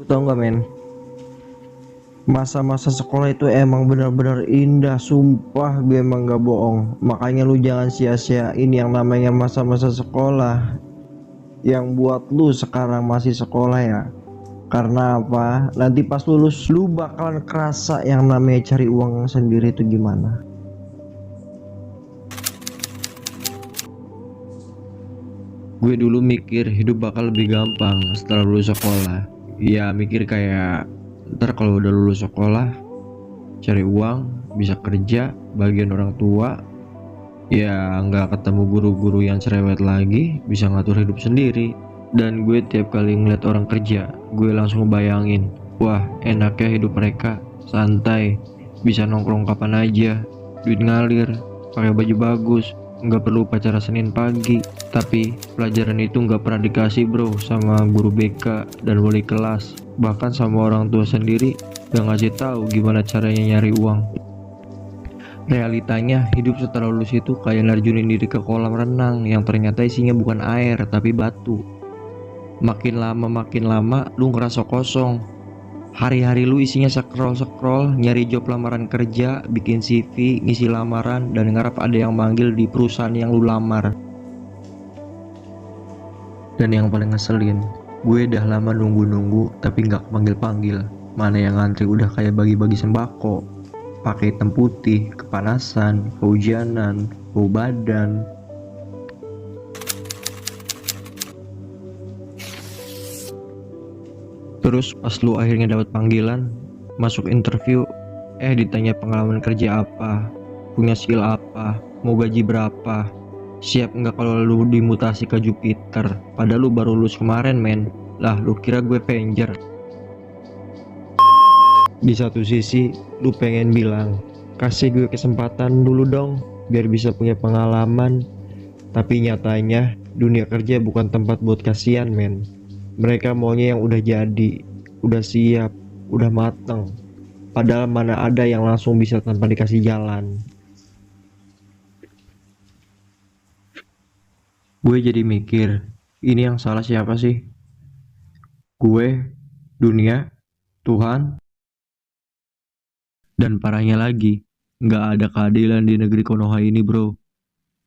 tau gak men, masa-masa sekolah itu emang benar-benar indah, sumpah gue emang gak bohong. Makanya lu jangan sia-siain yang namanya masa-masa sekolah. Yang buat lu sekarang masih sekolah ya, karena apa, nanti pas lulus lu bakalan kerasa yang namanya cari uang sendiri itu gimana. Gue dulu mikir hidup bakal lebih gampang setelah lulus sekolah. Ya mikir kayak ntar kalau udah lulus sekolah cari uang, bisa kerja, bagian orang tua, ya nggak ketemu guru-guru yang cerewet lagi, bisa ngatur hidup sendiri. Dan gue tiap kali ngeliat orang kerja, gue langsung bayangin, wah enaknya hidup mereka, santai, bisa nongkrong kapan aja, duit ngalir, pakai baju bagus, nggak perlu pacaran Senin pagi. Tapi pelajaran itu nggak pernah dikasih bro sama guru BK dan wali kelas, bahkan sama orang tua sendiri gak ngasih tahu gimana caranya nyari uang. Realitanya hidup setelah lulus itu kayak nerjunin diri ke kolam renang yang ternyata isinya bukan air tapi batu. Makin lama lu ngerasa kosong. Hari-hari lu isinya scroll nyari job lamaran kerja, bikin CV, ngisi lamaran, dan ngarep ada yang manggil di perusahaan yang lu lamar. Dan yang paling ngeselin, gue udah lama nunggu-nunggu tapi nggak panggil-panggil. Mana yang ngantri udah kayak bagi-bagi sembako, pakai hitam putih, kepanasan, kehujanan, bau badan. Terus pas lu akhirnya dapat panggilan, masuk interview, ditanya pengalaman kerja apa, punya skill apa, mau gaji berapa, siap nggak kalau lu dimutasi ke Jupiter, padahal lu baru lulus kemarin men. Lah lu kira gue Avenger? Di satu sisi lu pengen bilang, kasih gue kesempatan dulu dong biar bisa punya pengalaman. Tapi nyatanya dunia kerja bukan tempat buat kasihan men. Mereka maunya yang udah jadi, udah siap, udah mateng. Padahal mana ada yang langsung bisa tanpa dikasih jalan. Gue jadi mikir, ini yang salah siapa sih? Gue, dunia, Tuhan? Dan parahnya lagi, nggak ada keadilan di negeri Konoha ini bro.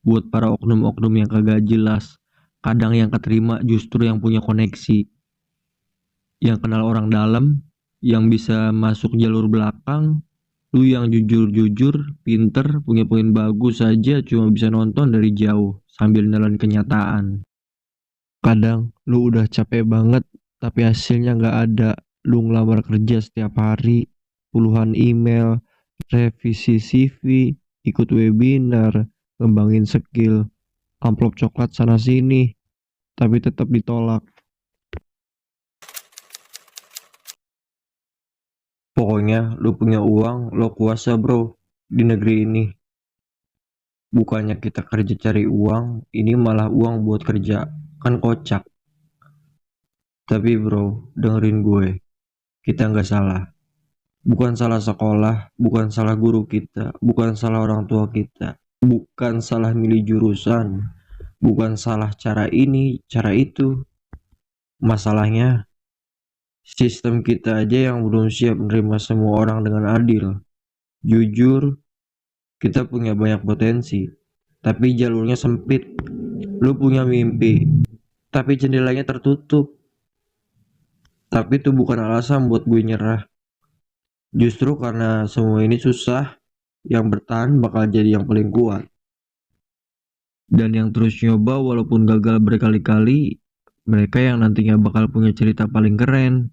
Buat para oknum-oknum yang kagak jelas, kadang yang keterima justru yang punya koneksi, yang kenal orang dalam, yang bisa masuk jalur belakang. Lu yang jujur-jujur, pinter, punya poin bagus saja cuma bisa nonton dari jauh sambil nelan kenyataan. Kadang lu udah capek banget tapi hasilnya nggak ada. Lu ngelamar kerja setiap hari, puluhan email, revisi CV, ikut webinar, ngembangin skill, amplop coklat sana sini, tapi tetap ditolak. Pokoknya lu punya uang, lo kuasa bro di negeri ini. Bukannya kita kerja cari uang, ini malah uang buat kerja, kan kocak. Tapi bro, dengerin gue, kita nggak salah. Bukan salah sekolah, bukan salah guru kita, bukan salah orang tua kita, bukan salah milih jurusan, bukan salah cara ini, cara itu. Masalahnya, sistem kita aja yang belum siap menerima semua orang dengan adil. Jujur, kita punya banyak potensi, tapi jalurnya sempit. Lu punya mimpi, tapi jendelanya tertutup. Tapi itu bukan alasan buat gue nyerah. Justru karena semua ini susah, yang bertahan bakal jadi yang paling kuat. Dan yang terus nyoba walaupun gagal berkali-kali, mereka yang nantinya bakal punya cerita paling keren.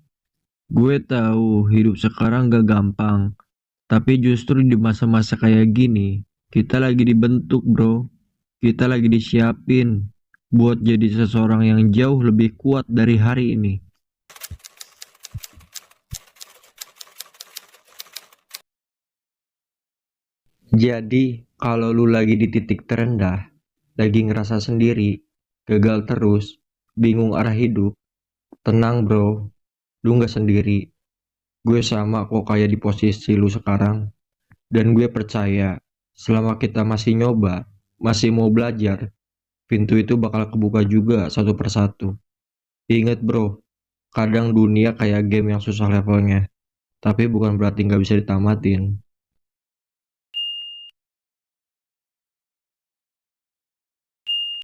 Gue tahu hidup sekarang gak gampang, tapi justru di masa-masa kayak gini, kita lagi dibentuk bro. Kita lagi disiapin buat jadi seseorang yang jauh lebih kuat dari hari ini. Jadi, kalau lu lagi di titik terendah, lagi ngerasa sendiri, gagal terus, bingung arah hidup, tenang bro, lu gak sendiri. Gue sama kok kayak di posisi lu sekarang. Dan gue percaya, selama kita masih nyoba, masih mau belajar, pintu itu bakal kebuka juga satu persatu. Ingat bro, Kadang dunia kayak game yang susah levelnya, tapi bukan berarti nggak bisa ditamatin.